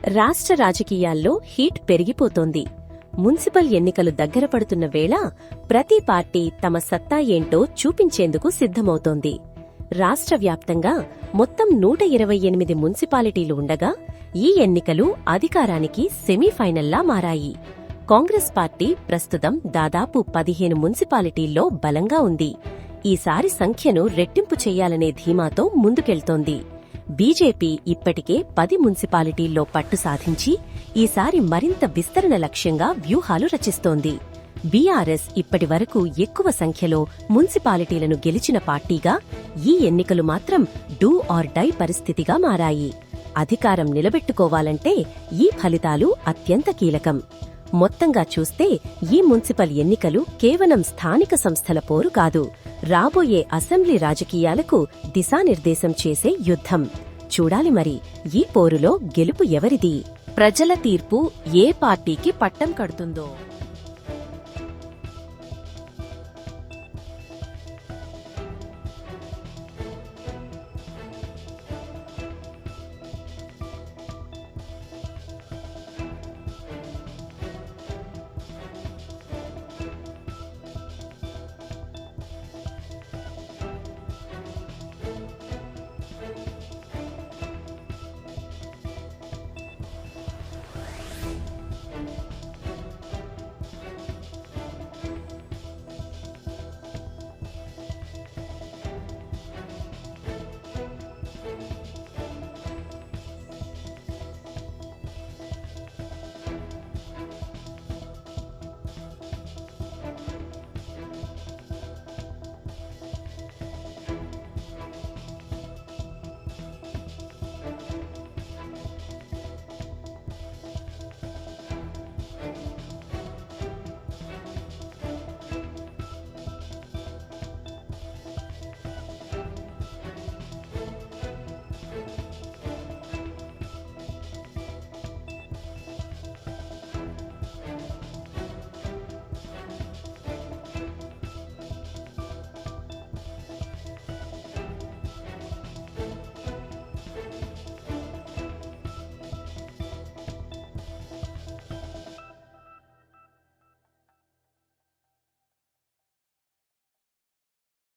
రాష్ట్ర రాజకీయాల్లో హీట్ పెరిగిపోతోంది. మున్సిపల్ ఎన్నికలు దగ్గర పడుతున్న వేళ ప్రతి పార్టీ తమ సత్తా ఏంటో చూపించేందుకు సిద్ధమవుతోంది. రాష్ట్ర వ్యాప్తంగా మొత్తం 128 మున్సిపాలిటీలు ఉండగా ఈ ఎన్నికలు అధికారానికి సెమీఫైనల్లా మారాయి. కాంగ్రెస్ పార్టీ ప్రస్తుతం దాదాపు 15 మున్సిపాలిటీల్లో బలంగా ఉంది. ఈసారి సంఖ్యను రెట్టింపు చెయ్యాలనే ధీమాతో ముందుకెళ్తోంది. బీజేపీ ఇప్పటికే 10 మున్సిపాలిటీల్లో పట్టు సాధించి ఈసారి మరింత విస్తరణ లక్ష్యంగా వ్యూహాలు రచిస్తోంది. బీఆర్ఎస్ ఇప్పటివరకు ఎక్కువ సంఖ్యలో మున్సిపాలిటీలను గెలిచిన పార్టీగా ఈ ఎన్నికలు మాత్రం డూ ఆర్ డై పరిస్థితిగా మారాయి. అధికారం నిలబెట్టుకోవాలంటే ఈ ఫలితాలు అత్యంత కీలకం. మొత్తంగా చూస్తే ఈ మున్సిపల్ ఎన్నికలు కేవలం స్థానిక సంస్థల పోరు కాదు, రాబోయే అసెంబ్లీ రాజకీయాలకు దిశానిర్దేశం చేసే యుద్ధం. చూడాలి మరి ఈ పోరులో గెలుపు ఎవరిది, ప్రజల తీర్పు ఏ పార్టీకి పట్టం కడుతుందో.